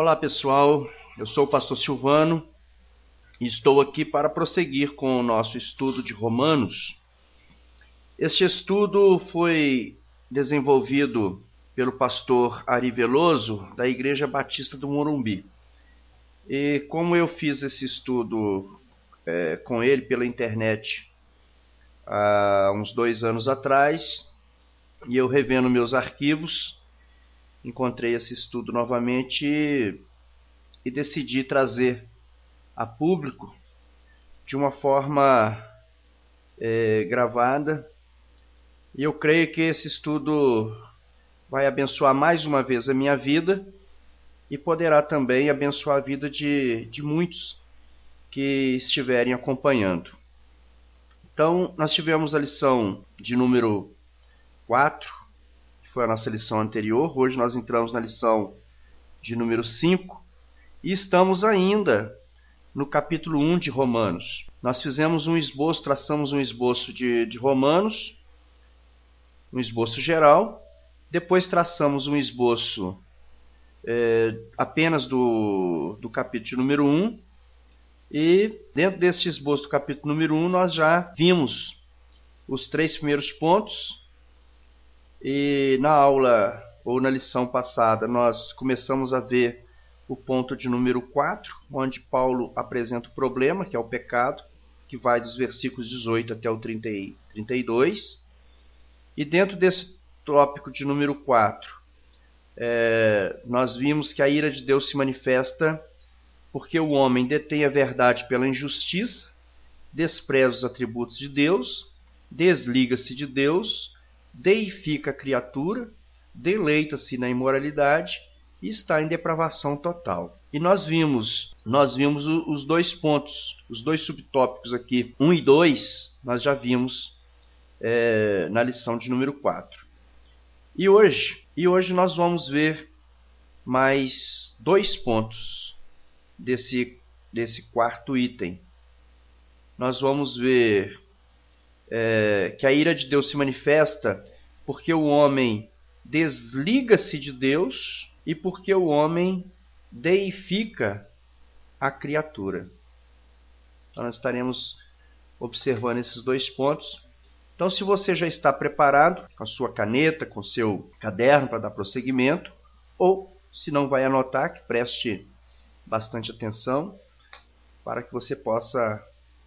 Olá pessoal, eu sou o pastor Silvano e estou aqui para prosseguir com o nosso estudo de Romanos. Este estudo foi desenvolvido pelo pastor Ari Veloso, da Igreja Batista do Morumbi. E como eu fiz esse estudo com ele pela internet há uns 2 anos atrás, e eu revendo meus arquivos, encontrei esse estudo novamente e decidi trazer a público de uma forma gravada. E eu creio que esse estudo vai abençoar mais uma vez a minha vida e poderá também abençoar a vida de muitos que estiverem acompanhando. Então, nós tivemos a lição de número 4, foi a nossa lição anterior. Hoje nós entramos na lição de número 5 e estamos ainda no capítulo 1 de Romanos. Nós fizemos um esboço, traçamos um esboço de Romanos, um esboço geral. Depois traçamos um esboço apenas do capítulo de número 1. E dentro desse esboço do capítulo número 1 nós já vimos os 3 primeiros pontos. E na aula, ou na lição passada, nós começamos a ver o ponto de número 4, onde Paulo apresenta o problema, que é o pecado, que vai dos versículos 18 até o 32. E dentro desse tópico de número 4, nós vimos que a ira de Deus se manifesta porque o homem detém a verdade pela injustiça, despreza os atributos de Deus, desliga-se de Deus, deifica a criatura, deleita-se na imoralidade e está em depravação total. E nós vimos os 2 pontos, os 2 subtópicos aqui, 1 e 2, nós já vimos na lição de número 4. E hoje nós vamos ver mais 2 pontos desse 4º item. Nós vamos ver que a ira de Deus se manifesta porque o homem desliga-se de Deus e porque o homem deifica a criatura. Então nós estaremos observando esses 2 pontos. Então, se você já está preparado com a sua caneta, com o seu caderno para dar prosseguimento, ou se não vai anotar, que preste bastante atenção para que você possa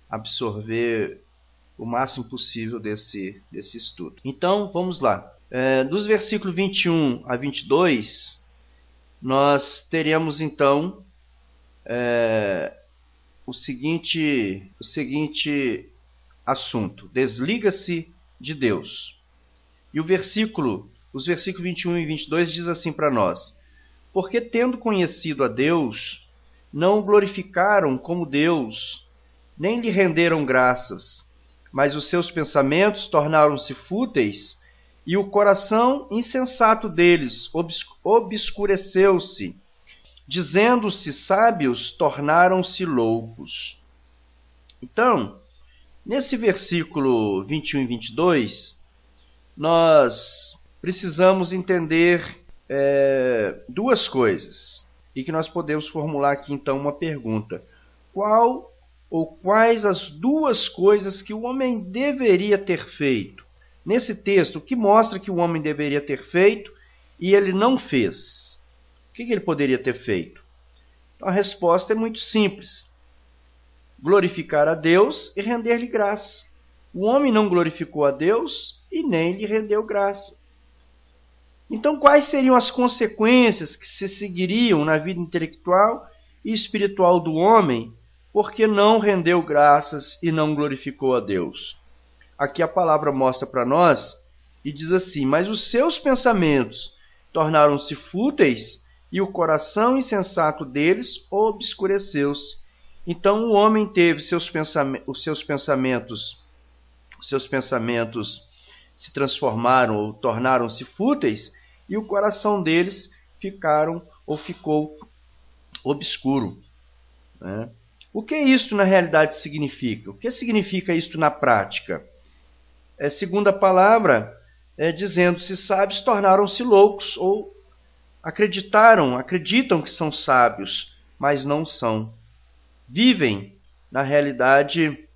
absorver o máximo possível desse estudo. Então, vamos lá. Dos versículos 21 a 22, nós teremos então o seguinte assunto: desliga-se de Deus. E os versículos 21 e 22 diz assim para nós: porque tendo conhecido a Deus, não o glorificaram como Deus, nem lhe renderam graças, mas os seus pensamentos tornaram-se fúteis, e o coração insensato deles obscureceu-se. Dizendo-se sábios, tornaram-se loucos. Então, nesse versículo 21 e 22, nós precisamos entender 2 coisas, e que nós podemos formular aqui então uma pergunta: qual ou quais as 2 coisas que o homem deveria ter feito? Nesse texto, o que mostra que o homem deveria ter feito e ele não fez? O que ele poderia ter feito? Então, a resposta é muito simples: glorificar a Deus e render-lhe graça. O homem não glorificou a Deus e nem lhe rendeu graça. Então, quais seriam as consequências que se seguiriam na vida intelectual e espiritual do homem porque não rendeu graças e não glorificou a Deus? Aqui a palavra mostra para nós e diz assim: mas os seus pensamentos tornaram-se fúteis e o coração insensato deles obscureceu-se. Então o homem teve os seus pensamentos se transformaram ou tornaram-se fúteis e o coração deles ficou obscuro. Né? O que isto na realidade significa? O que significa isto na prática? Segundo a palavra, dizendo-se sábios, tornaram-se loucos, ou acreditam que são sábios, mas não são. Vivem, na realidade,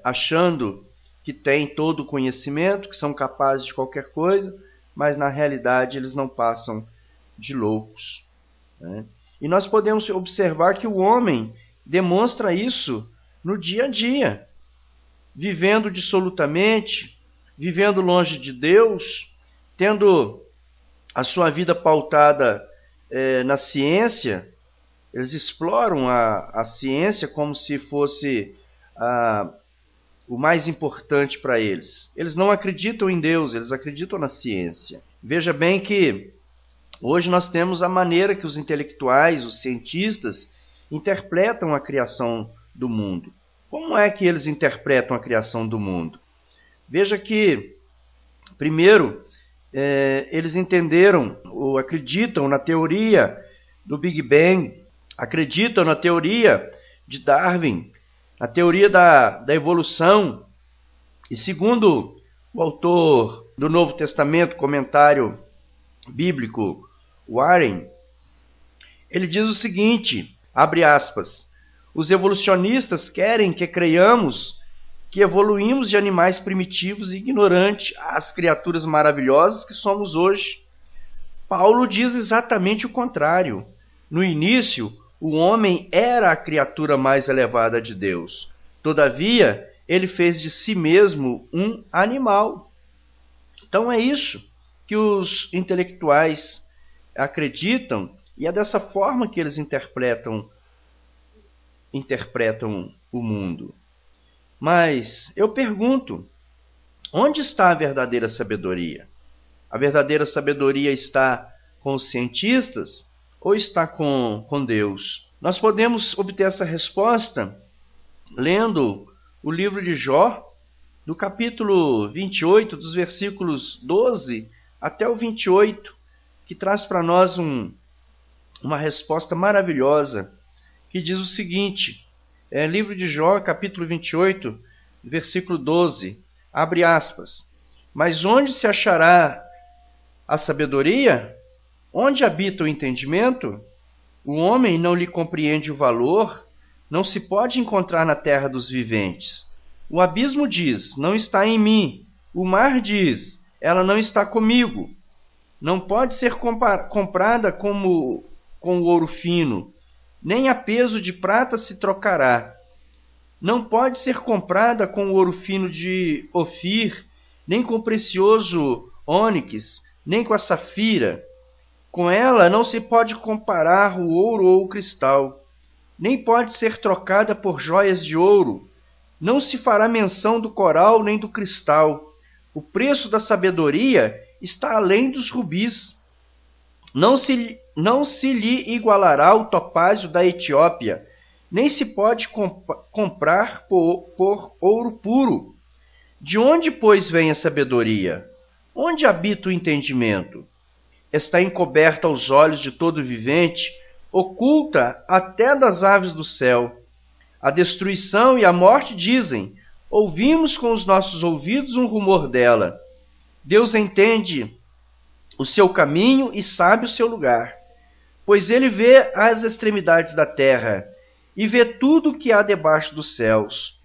achando que têm todo o conhecimento, que são capazes de qualquer coisa, mas na realidade eles não passam de loucos, né? E nós podemos observar que o homem demonstra isso no dia a dia, vivendo dissolutamente, vivendo longe de Deus, tendo a sua vida pautada na ciência. Eles exploram a ciência como se fosse o mais importante para eles. Eles não acreditam em Deus, eles acreditam na ciência. Veja bem que hoje nós temos a maneira que os intelectuais, os cientistas, interpretam a criação do mundo. Como é que eles interpretam a criação do mundo? Veja que, primeiro, eles entenderam ou acreditam na teoria do Big Bang, acreditam na teoria de Darwin, na teoria da evolução. E segundo o autor do Novo Testamento, comentário bíblico, Warren, ele diz o seguinte, abre aspas, os evolucionistas querem que creiamos que evoluímos de animais primitivos e ignorantes às criaturas maravilhosas que somos hoje. Paulo diz exatamente o contrário. No início, o homem era a criatura mais elevada de Deus. Todavia, ele fez de si mesmo um animal. Então é isso que os intelectuais acreditam, e é dessa forma que eles interpretam o mundo. Mas eu pergunto, onde está a verdadeira sabedoria? A verdadeira sabedoria está com os cientistas ou está com Deus? Nós podemos obter essa resposta lendo o livro de Jó, do capítulo 28, dos versículos 12 até o 28, que traz para nós uma resposta maravilhosa, que diz o seguinte, livro de Jó, capítulo 28, versículo 12, abre aspas, mas onde se achará a sabedoria? Onde habita o entendimento? O homem não lhe compreende o valor, não se pode encontrar na terra dos viventes. O abismo diz, não está em mim. O mar diz, ela não está comigo. Não pode ser comprada com o ouro fino, nem a peso de prata se trocará. Não pode ser comprada com o ouro fino de Ofir, nem com o precioso ônix, nem com a safira. Com ela não se pode comparar o ouro ou o cristal, nem pode ser trocada por joias de ouro. Não se fará menção do coral nem do cristal. O preço da sabedoria está além dos rubis. Não se lhe igualará o topázio da Etiópia, nem se pode comprar por ouro puro. De onde, pois, vem a sabedoria? Onde habita o entendimento? Está encoberta aos olhos de todo vivente, oculta até das aves do céu. A destruição e a morte dizem, ouvimos com os nossos ouvidos um rumor dela. Deus entende o seu caminho e sabe o seu lugar, pois ele vê as extremidades da terra e vê tudo o que há debaixo dos céus.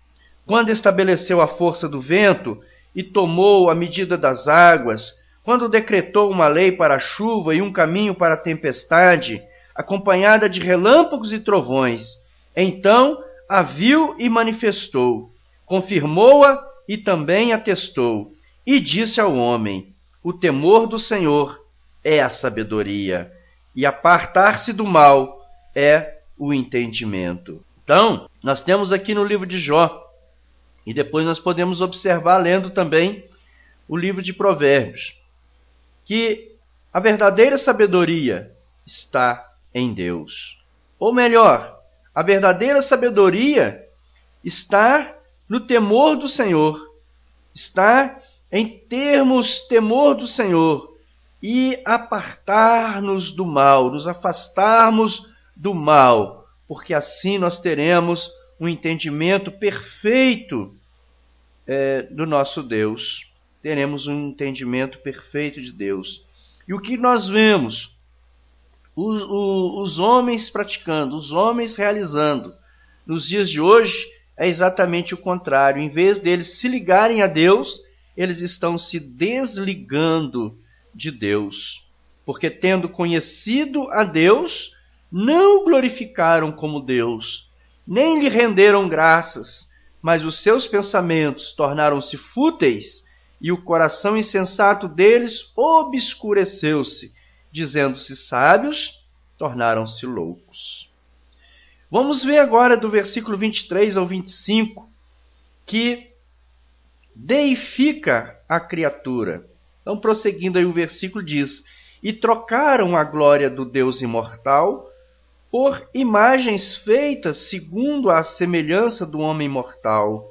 Quando estabeleceu a força do vento e tomou a medida das águas, quando decretou uma lei para a chuva e um caminho para a tempestade, acompanhada de relâmpagos e trovões, então a viu e manifestou, confirmou-a e também atestou, e disse ao homem, o temor do Senhor é a sabedoria, e apartar-se do mal é o entendimento. Então, nós temos aqui no livro de Jó, e depois nós podemos observar lendo também o livro de Provérbios, que a verdadeira sabedoria está em Deus. Ou melhor, a verdadeira sabedoria está no temor do Senhor, está em termos temor do Senhor e apartar-nos do mal, nos afastarmos do mal, porque assim nós teremos um entendimento perfeito do nosso Deus. Teremos um entendimento perfeito de Deus. E o que nós vemos? Os homens praticando, os homens realizando. Nos dias de hoje é exatamente o contrário. Em vez deles se ligarem a Deus, eles estão se desligando de Deus. Porque tendo conhecido a Deus, não o glorificaram como Deus, nem lhe renderam graças, mas os seus pensamentos tornaram-se fúteis e o coração insensato deles obscureceu-se. Dizendo-se sábios, tornaram-se loucos. Vamos ver agora do versículo 23 ao 25, que deifica a criatura. Então, prosseguindo aí o versículo diz: e trocaram a glória do Deus imortal por imagens feitas segundo a semelhança do homem mortal,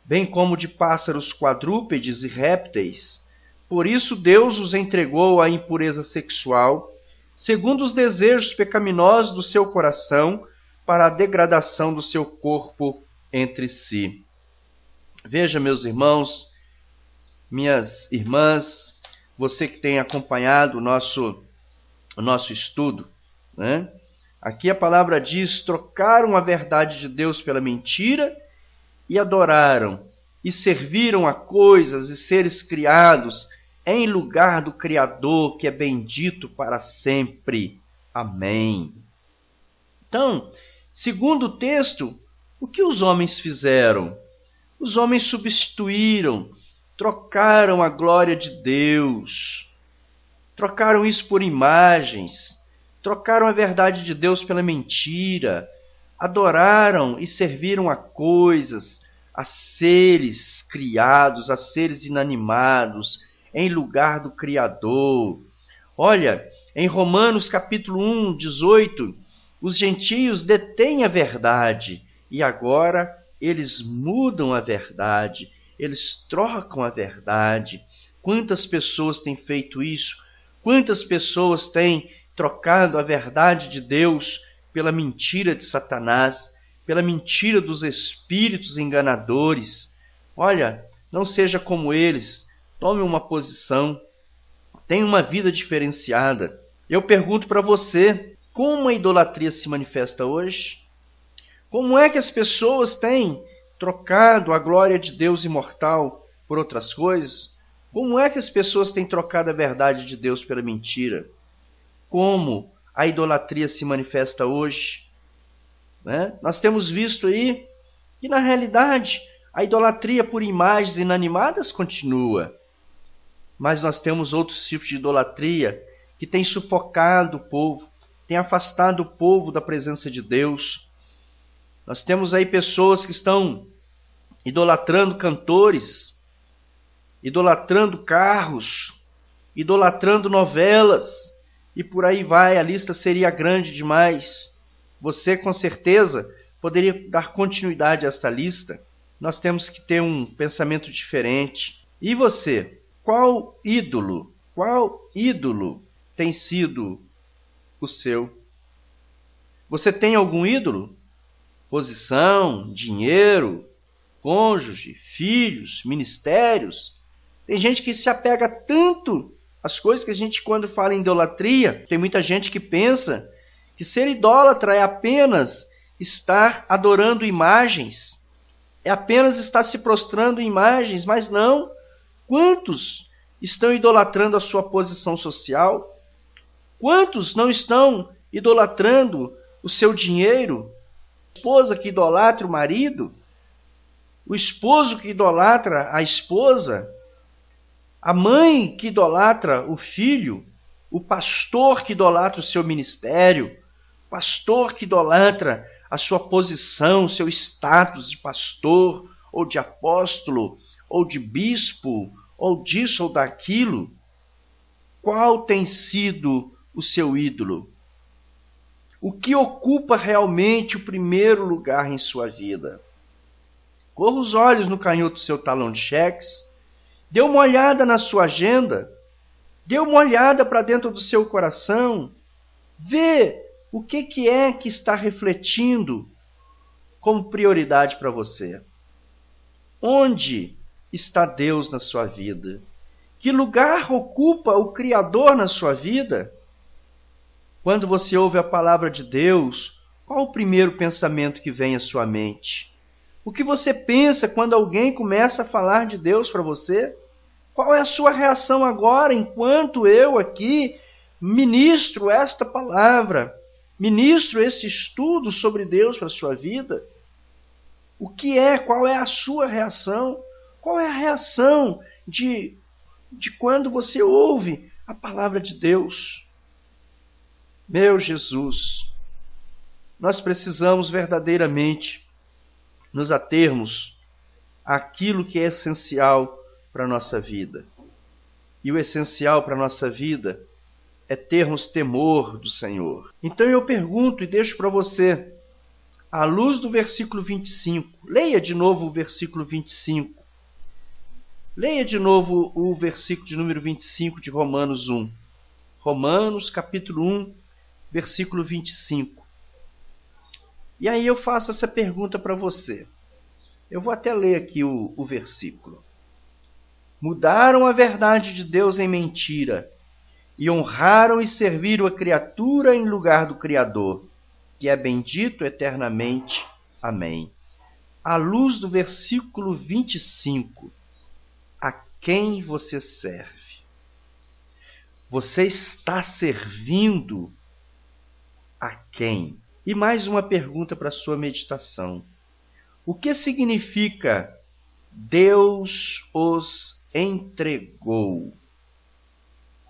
bem como de pássaros quadrúpedes e répteis. Por isso Deus os entregou à impureza sexual, segundo os desejos pecaminosos do seu coração, para a degradação do seu corpo entre si. Veja, meus irmãos, minhas irmãs, você que tem acompanhado o nosso estudo, né? Aqui a palavra diz: trocaram a verdade de Deus pela mentira e adoraram e serviram a coisas e seres criados em lugar do Criador, que é bendito para sempre. Amém. Então, segundo o texto, o que os homens fizeram? Os homens substituíram, trocaram a glória de Deus, trocaram isso por imagens, trocaram a verdade de Deus pela mentira, adoraram e serviram a coisas, a seres criados, a seres inanimados, em lugar do Criador. Olha, em Romanos capítulo 1, 18, os gentios detêm a verdade e agora eles mudam a verdade, eles trocam a verdade. Quantas pessoas têm feito isso? Quantas pessoas têm trocado a verdade de Deus pela mentira de Satanás, pela mentira dos espíritos enganadores? Olha, não seja como eles. Tome uma posição, tenha uma vida diferenciada. Eu pergunto para você, como a idolatria se manifesta hoje? Como é que as pessoas têm trocado a glória de Deus imortal por outras coisas? Como é que as pessoas têm trocado a verdade de Deus pela mentira? Como a idolatria se manifesta hoje? Né? Nós temos visto aí que, na realidade, a idolatria por imagens inanimadas continua. Mas nós temos outros tipos de idolatria que têm sufocado o povo, têm afastado o povo da presença de Deus. Nós temos aí pessoas que estão idolatrando cantores, idolatrando carros, idolatrando novelas, e por aí vai, a lista seria grande demais. Você, com certeza, poderia dar continuidade a esta lista. Nós temos que ter um pensamento diferente. E você? Qual ídolo tem sido o seu? Você tem algum ídolo? Posição, dinheiro, cônjuge, filhos, ministérios? Tem gente que se apega tanto às coisas que a gente, quando fala em idolatria, tem muita gente que pensa que ser idólatra é apenas estar adorando imagens, é apenas estar se prostrando em imagens, mas não. Quantos estão idolatrando a sua posição social? Quantos não estão idolatrando o seu dinheiro? A esposa que idolatra o marido? O esposo que idolatra a esposa? A mãe que idolatra o filho? O pastor que idolatra o seu ministério? O pastor que idolatra a sua posição, seu status de pastor, ou de apóstolo, ou de bispo, ou disso ou daquilo? Qual tem sido o seu ídolo? O que ocupa realmente o primeiro lugar em sua vida? Corra os olhos no canhoto do seu talão de cheques, dê uma olhada na sua agenda, dê uma olhada para dentro do seu coração, vê o que é que está refletindo como prioridade para você. Onde está Deus na sua vida? Que lugar ocupa o Criador na sua vida? Quando você ouve a palavra de Deus, qual o primeiro pensamento que vem à sua mente? O que você pensa quando alguém começa a falar de Deus para você? Qual é a sua reação agora, enquanto eu aqui ministro esta palavra, ministro esse estudo sobre Deus para a sua vida? Qual é a sua reação? Qual é a reação de quando você ouve a palavra de Deus? Meu Jesus, nós precisamos verdadeiramente nos atermos àquilo que é essencial para a nossa vida. E o essencial para a nossa vida é termos temor do Senhor. Então eu pergunto e deixo para você, à luz do versículo 25, leia de novo o versículo 25. Leia de novo o versículo de número 25 de Romanos 1. Romanos, capítulo 1, versículo 25. E aí eu faço essa pergunta para você. Eu vou até ler aqui o versículo. Mudaram a verdade de Deus em mentira, e honraram e serviram a criatura em lugar do Criador, que é bendito eternamente. Amém. À luz do versículo 25, a quem você serve? Você está servindo a quem? E mais uma pergunta para a sua meditação. O que significa Deus os entregou?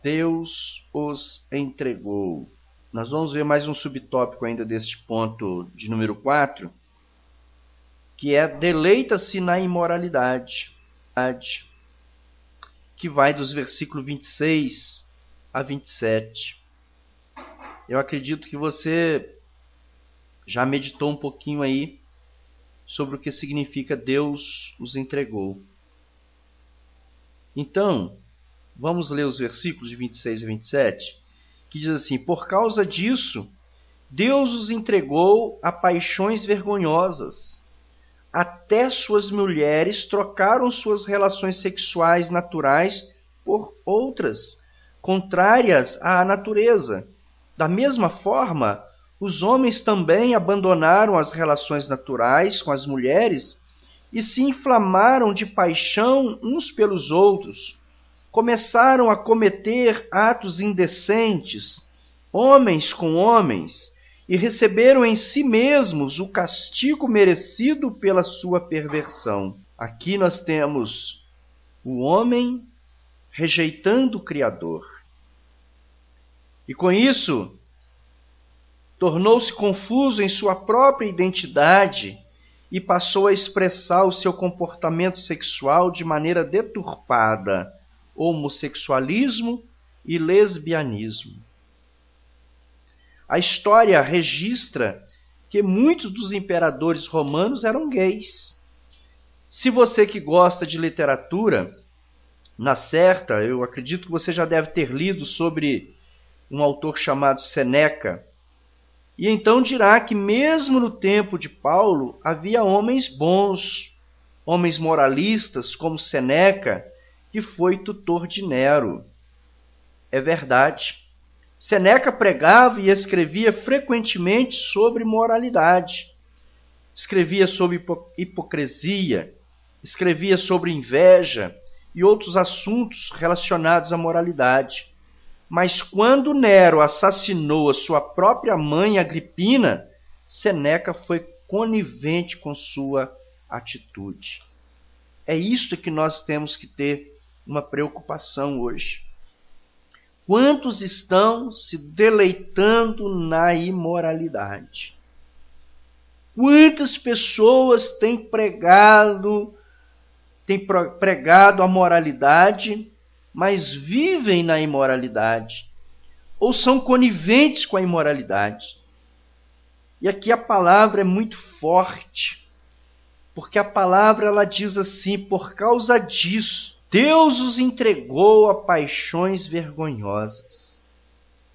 Deus os entregou. Nós vamos ver mais um subtópico ainda deste ponto de número 4, que é deleita-se na imoralidade, que vai dos versículos 26 a 27. Eu acredito que você já meditou um pouquinho aí sobre o que significa Deus os entregou. Então, vamos ler os versículos de 26 a 27, que diz assim: por causa disso, Deus os entregou a paixões vergonhosas. Até suas mulheres trocaram suas relações sexuais naturais por outras, contrárias à natureza. Da mesma forma, os homens também abandonaram as relações naturais com as mulheres e se inflamaram de paixão uns pelos outros. Começaram a cometer atos indecentes, homens com homens, e receberam em si mesmos o castigo merecido pela sua perversão. Aqui nós temos o homem rejeitando o Criador. E com isso, tornou-se confuso em sua própria identidade e passou a expressar o seu comportamento sexual de maneira deturpada, homossexualismo e lesbianismo. A história registra que muitos dos imperadores romanos eram gays. Se você que gosta de literatura, na certa, eu acredito que você já deve ter lido sobre um autor chamado Seneca, e então dirá que mesmo no tempo de Paulo havia homens bons, homens moralistas como Seneca, que foi tutor de Nero. É verdade. Seneca pregava e escrevia frequentemente sobre moralidade. Escrevia sobre hipocrisia, escrevia sobre inveja e outros assuntos relacionados à moralidade. Mas quando Nero assassinou a sua própria mãe Agripina, Seneca foi conivente com sua atitude. É isto que nós temos que ter uma preocupação hoje. Quantos estão se deleitando na imoralidade? Quantas pessoas têm pregado a moralidade, mas vivem na imoralidade? Ou são coniventes com a imoralidade? E aqui a palavra é muito forte, porque a palavra ela diz assim: por causa disso, Deus os entregou a paixões vergonhosas.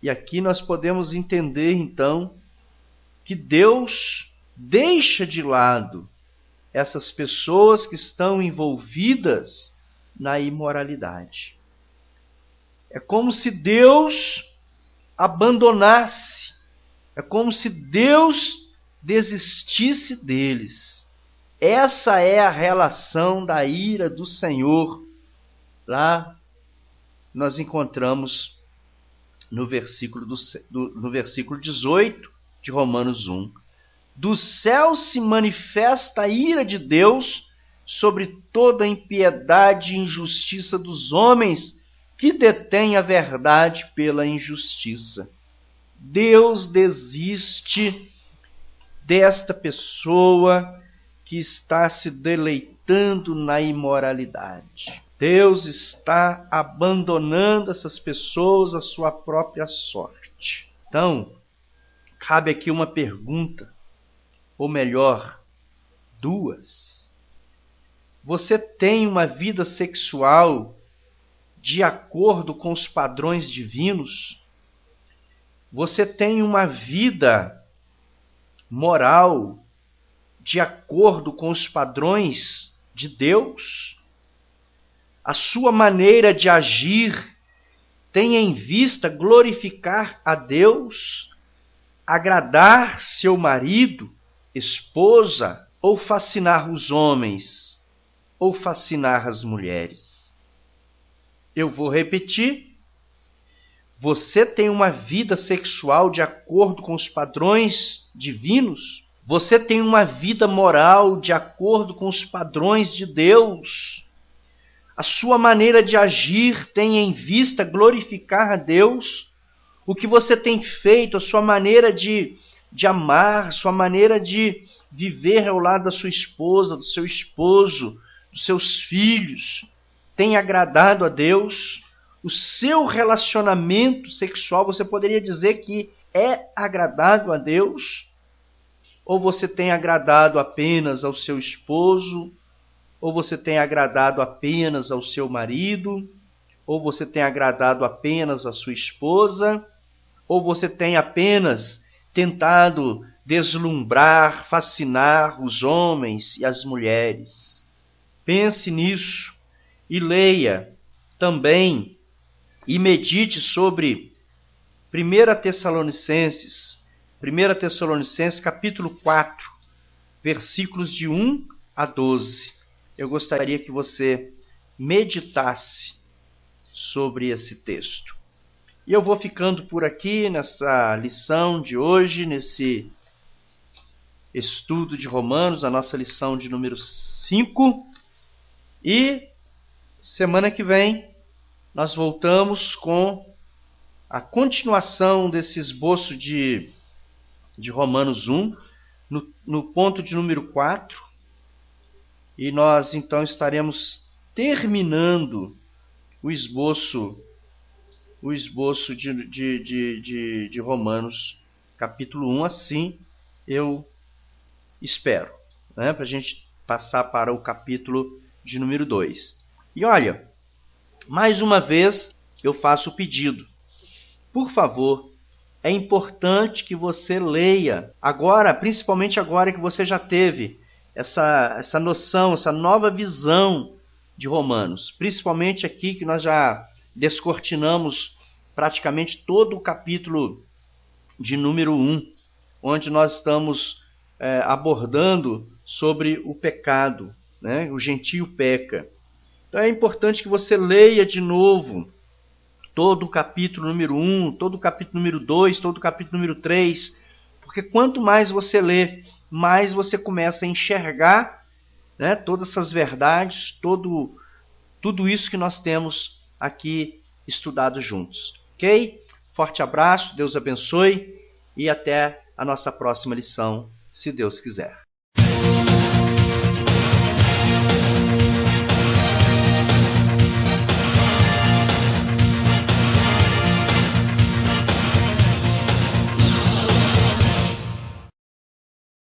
E aqui nós podemos entender, então, que Deus deixa de lado essas pessoas que estão envolvidas na imoralidade. É como se Deus abandonasse, é como se Deus desistisse deles. Essa é a relação da ira do Senhor. Lá nós encontramos no versículo 18 de Romanos 1. Do céu se manifesta a ira de Deus sobre toda a impiedade e injustiça dos homens que detêm a verdade pela injustiça. Deus desiste desta pessoa que está se deleitando na imoralidade. Deus está abandonando essas pessoas à sua própria sorte. Então, cabe aqui uma pergunta, ou melhor, duas. Você tem uma vida sexual de acordo com os padrões divinos? Você tem uma vida moral de acordo com os padrões de Deus? A sua maneira de agir tem em vista glorificar a Deus, agradar seu marido, esposa, ou fascinar os homens, ou fascinar as mulheres? Eu vou repetir. Você tem uma vida sexual de acordo com os padrões divinos? Você tem uma vida moral de acordo com os padrões de Deus? A sua maneira de agir tem em vista glorificar a Deus? O que você tem feito, a sua maneira de amar, a sua maneira de viver ao lado da sua esposa, do seu esposo, dos seus filhos, tem agradado a Deus? O seu relacionamento sexual, você poderia dizer que é agradável a Deus? Ou você tem agradado apenas ao seu esposo? Ou você tem agradado apenas ao seu marido? Ou você tem agradado apenas à sua esposa? Ou você tem apenas tentado deslumbrar, fascinar os homens e as mulheres? Pense nisso e leia também e medite sobre 1 Tessalonicenses capítulo 4, versículos de 1 a 12. Eu gostaria que você meditasse sobre esse texto. E eu vou ficando por aqui nessa lição de hoje, nesse estudo de Romanos, a nossa lição de número 5. E semana que vem nós voltamos com a continuação desse esboço de Romanos 1, no ponto de número 4. E nós então estaremos terminando o esboço de Romanos capítulo 1, assim eu espero, né? Para a gente passar para o capítulo de número 2. E olha, mais uma vez eu faço o pedido. Por favor, é importante que você leia agora, principalmente agora que você já teve essa noção, essa nova visão de Romanos. Principalmente aqui que nós já descortinamos praticamente todo o capítulo de número 1, onde nós estamos abordando sobre o pecado, né? O gentio peca. Então é importante que você leia de novo todo o capítulo número 1, todo o capítulo número 2, todo o capítulo número 3, porque quanto mais você lê, mais você começa a enxergar, né, todas essas verdades, tudo isso que nós temos aqui estudado juntos. Ok? Forte abraço, Deus abençoe e até a nossa próxima lição, se Deus quiser.